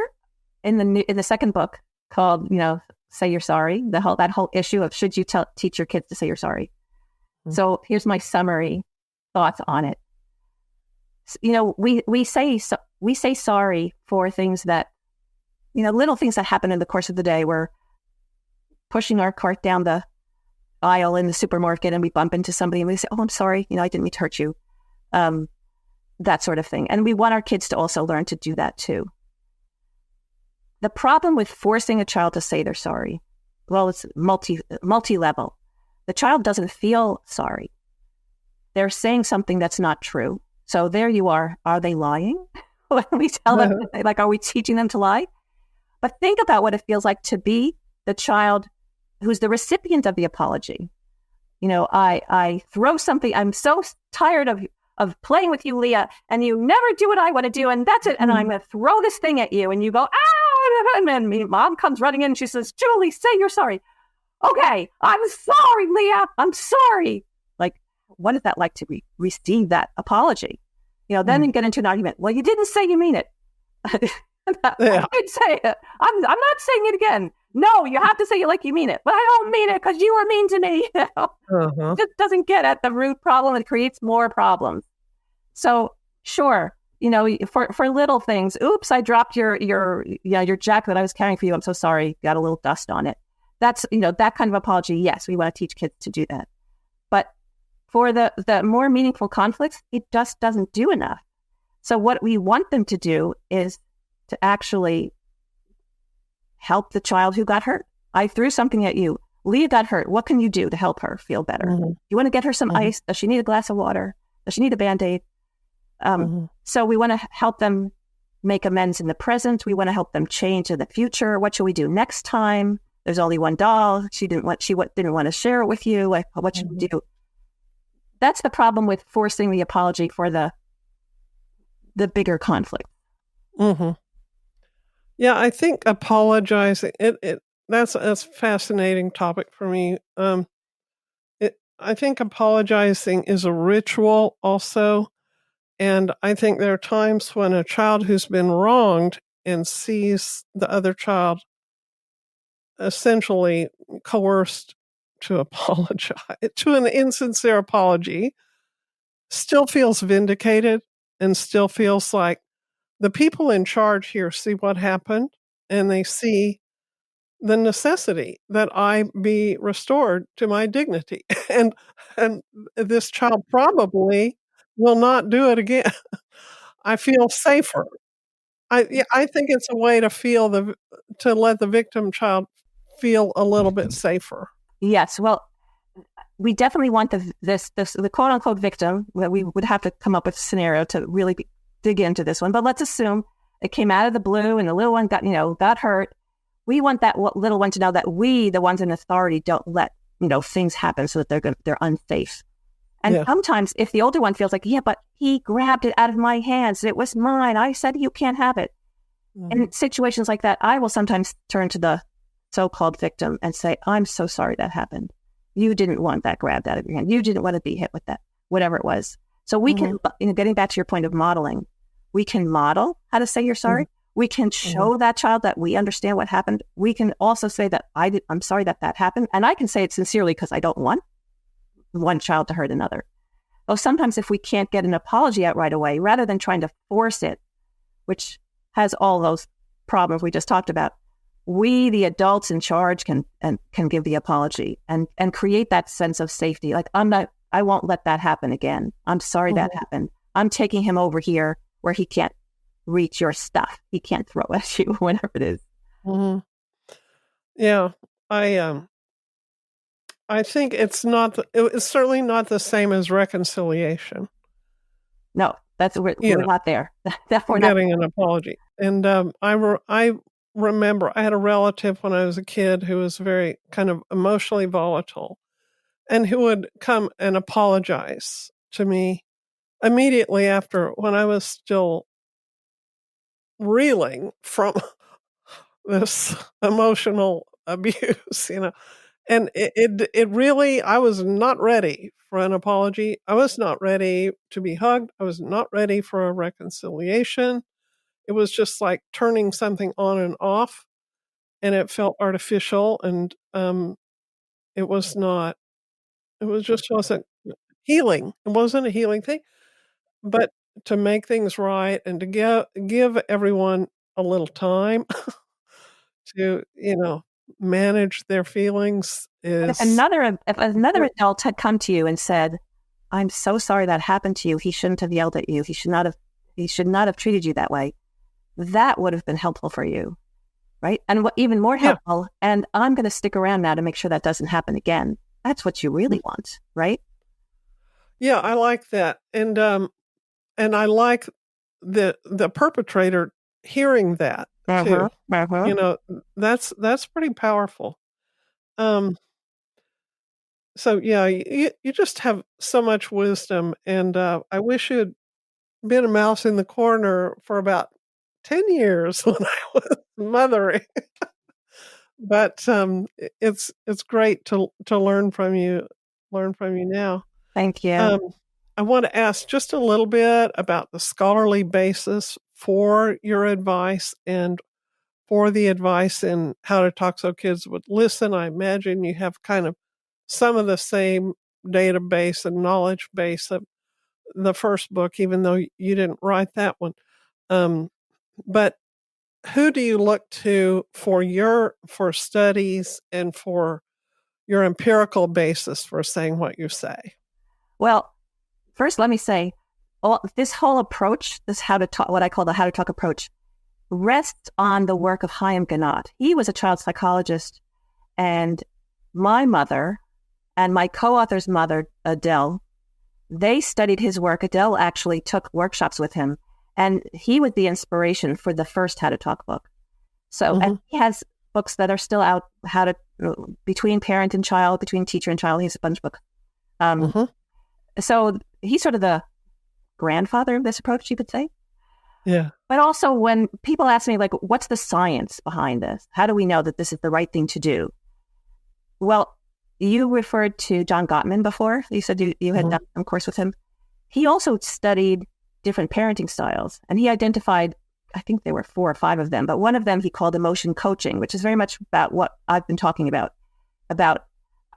in the second book called, Say You're Sorry. That whole issue of should you teach your kids to say you're sorry. So here's my summary thoughts on it. We say sorry for things that, little things that happen in the course of the day. We're pushing our cart down the aisle in the supermarket and we bump into somebody and we say, oh, I'm sorry, I didn't mean to hurt you. That sort of thing. And we want our kids to also learn to do that too. The problem with forcing a child to say they're sorry, well, it's multi-level. The child doesn't feel sorry. They're saying something that's not true. So there you are. Are they lying? When we tell them, are we teaching them to lie? But think about what it feels like to be the child who's the recipient of the apology. I throw something. I'm so tired of playing with you, Leah, and you never do what I want to do, and that's it. And I'm going to throw this thing at you, and you go, ah! And then mom comes running in, and she says, Julie, say you're sorry. Okay, I'm sorry, Leah. I'm sorry. What is that like to receive that apology? Then you get into an argument. Well, you didn't say you mean it. I did say it. I'm not saying it again. No, you have to say it like you mean it. But I don't mean it because you were mean to me. It just doesn't get at the root problem. It creates more problems. So sure, for little things. Oops, I dropped your jacket that I was carrying for you. I'm so sorry. Got a little dust on it. That's that kind of apology. Yes, we want to teach kids to do that. But for the more meaningful conflicts, it just doesn't do enough. So what we want them to do is to actually help the child who got hurt. I threw something at you. Leah got hurt. What can you do to help her feel better? You want to get her some ice? Does she need a glass of water? Does she need a Band-Aid? So we want to help them make amends in the present. We want to help them change in the future. What should we do next time? There's only one doll. She didn't want to share it with you. Like, what should we do? That's the problem with forcing the apology for the bigger conflict. Yeah, I think apologizing, that's a fascinating topic for me. I think apologizing is a ritual also. And I think there are times when a child who's been wronged and sees the other child essentially coerced to apologize, to an insincere apology, still feels vindicated and still feels like the people in charge here see what happened and they see the necessity that I be restored to my dignity. And this child probably will not do it again. I feel safer. I think it's a way to to let the victim child feel a little bit safer. Yes, well, we definitely want the quote unquote victim. We would have to come up with a scenario to really dig into this one. But let's assume it came out of the blue and the little one got hurt. We want that little one to know that we, the ones in authority, don't let things happen so that they're unsafe. And sometimes if the older one feels like, yeah, but he grabbed it out of my hands, it was mine, I said you can't have it. In situations like that, I will sometimes turn to the so-called victim and say, I'm so sorry that happened. You didn't want that grabbed out of your hand. You didn't want to be hit with that, whatever it was. So we can, getting back to your point of modeling, we can model how to say you're sorry. We can show that child that we understand what happened. We can also say that I'm sorry that happened. And I can say it sincerely because I don't want one child to hurt another. Though sometimes if we can't get an apology out right away, rather than trying to force it, which has all those problems we just talked about, we, the adults in charge, can give the apology and create that sense of safety. Like, I won't let that happen again. I'm sorry that happened. I'm taking him over here where he can't reach your stuff. He can't throw at you, whatever it is. Yeah, I think it's certainly not the same as reconciliation. No, we're not there. We're getting an apology. And I remember I had a relative when I was a kid who was very kind of emotionally volatile and who would come and apologize to me immediately after, when I was still reeling from this emotional abuse, and it really, I was not ready for an apology. I was not ready to be hugged. I was not ready for a reconciliation. It was just like turning something on and off, and it felt artificial, and it just wasn't healing. It wasn't a healing thing. But to make things right and to give everyone a little time to, manage their feelings is... If another adult had come to you and said, I'm so sorry that happened to you. He shouldn't have yelled at you. He should not have treated you that way. That would have been helpful for you, right? And what even more helpful, and I'm going to stick around now to make sure that doesn't happen again. That's what you really want, right? Yeah, I like that. And I like the perpetrator hearing that too. That's pretty powerful. So yeah, you just have so much wisdom, and I wish you had been a mouse in the corner for about 10 years when I was mothering. But it's great to learn from you now. Thank you. I want to ask just a little bit about the scholarly basis for your advice and for the advice in How to Talk So Kids Would Listen. I imagine you have kind of some of the same database and knowledge base of the first book, even though you didn't write that one. But who do you look to for studies and for your empirical basis for saying what you say? Well, first, let me say, this whole approach, what I call the How to Talk approach, rests on the work of Chaim Ganot. He was a child psychologist, and my mother and my co-author's mother, Adele, they studied his work. Adele actually took workshops with him, and he was the inspiration for the first How to Talk book. So and he has books that are still out, how to, between parent and child, between teacher and child. He has a bunch of books. So he's sort of the grandfather of this approach, you could say. Yeah. But also when people ask me, like, what's the science behind this? How do we know that this is the right thing to do? Well, you referred to John Gottman before. You said you had done some course with him. He also studied different parenting styles, and he identified, I think there were 4 or 5 of them, but one of them he called emotion coaching, which is very much about what I've been talking about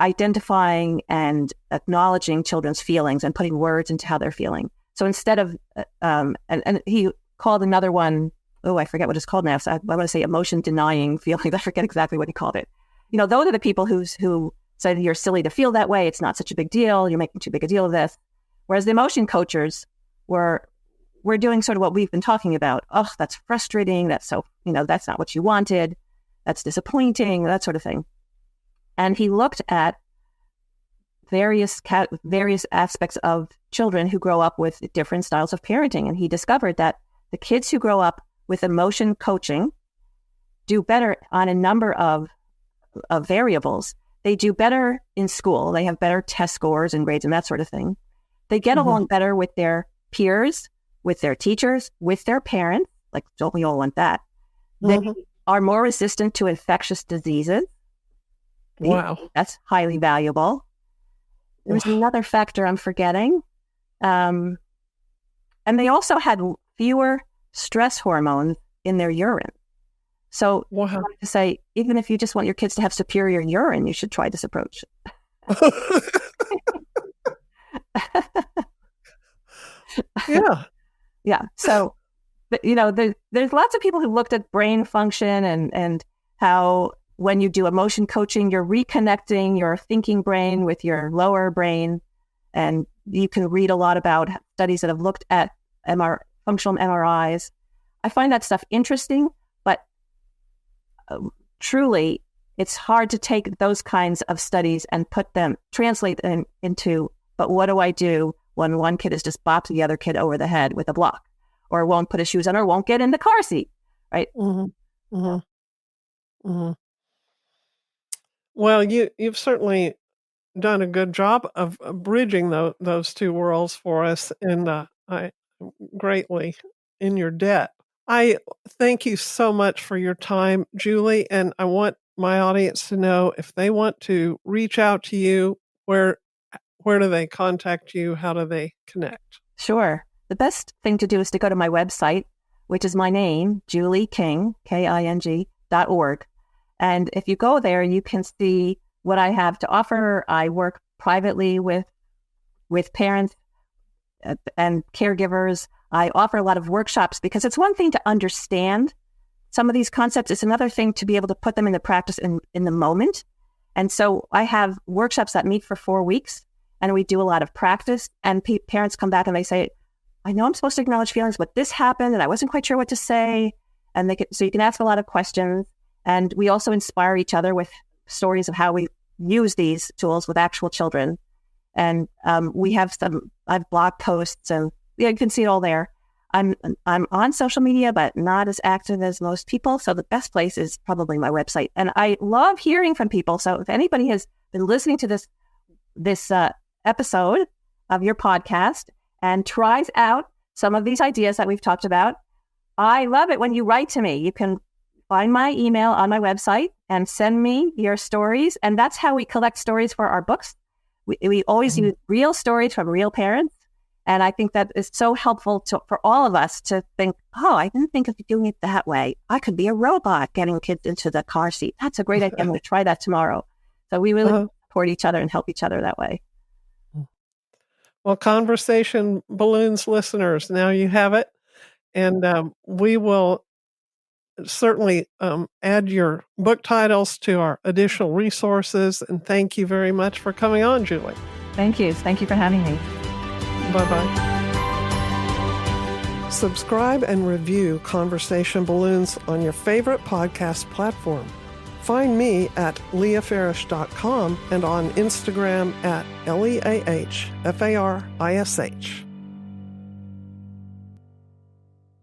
identifying and acknowledging children's feelings and putting words into how they're feeling. So instead of, and he called another one, I forget what it's called now. So I want to say emotion denying feelings. I forget exactly what he called it. Those are the people who said you're silly to feel that way. It's not such a big deal. You're making too big a deal of this. Whereas the emotion coachers we're doing sort of what we've been talking about. Oh, that's frustrating. That's so, that's not what you wanted. That's disappointing, that sort of thing. And he looked at various aspects of children who grow up with different styles of parenting. And he discovered that the kids who grow up with emotion coaching do better on a number of variables. They do better in school. They have better test scores and grades and that sort of thing. They get along better with their peers, with their teachers, with their parents. Like, don't we all want that? They are more resistant to infectious diseases. Wow. That's highly valuable. There's another factor I'm forgetting. And they also had fewer stress hormones in their urine. So I wanted to say, even if you just want your kids to have superior urine, you should try this approach. Yeah. Yeah. So, there's lots of people who looked at brain function and how when you do emotion coaching, you're reconnecting your thinking brain with your lower brain. And you can read a lot about studies that have looked at functional MRIs. I find that stuff interesting, but truly, it's hard to take those kinds of studies and translate them into, but what do I do when one kid is just bopped the other kid over the head with a block, or won't put his shoes on, or won't get in the car seat, right? Well, you've certainly done a good job of bridging those two worlds for us, and I greatly in your debt. I thank you so much for your time, Julie, and I want my audience to know if they want to reach out to you, where do they contact you? How do they connect? Sure. The best thing to do is to go to my website, which is my name, Julie King, KING.org. And if you go there, you can see what I have to offer. I work privately with parents and caregivers. I offer a lot of workshops because it's one thing to understand some of these concepts. It's another thing to be able to put them into practice in the moment. And so I have workshops that meet for 4 weeks, and we do a lot of practice. And parents come back and they say, I know I'm supposed to acknowledge feelings, but this happened and I wasn't quite sure what to say. And so you can ask a lot of questions. And we also inspire each other with stories of how we use these tools with actual children. And we have I've blog posts, and you can see it all there. I'm on social media, but not as active as most people. So the best place is probably my website. And I love hearing from people. So if anybody has been listening to this episode of your podcast and tries out some of these ideas that we've talked about, I love it when you write to me. You can find my email on my website and send me your stories. And that's how we collect stories for our books. We always use real stories from real parents. And I think that is so helpful for all of us to think, I didn't think of doing it that way. I could be a robot getting kids into the car seat. That's a great idea. I'm going to try that tomorrow. So we really support each other and help each other that way. Well, Conversation Balloons listeners, now you have it. And we will certainly add your book titles to our additional resources. And thank you very much for coming on, Julie. Thank you. Thank you for having me. Bye-bye. Subscribe and review Conversation Balloons on your favorite podcast platform. Find me at leahfarish.com and on Instagram at LeahFarish.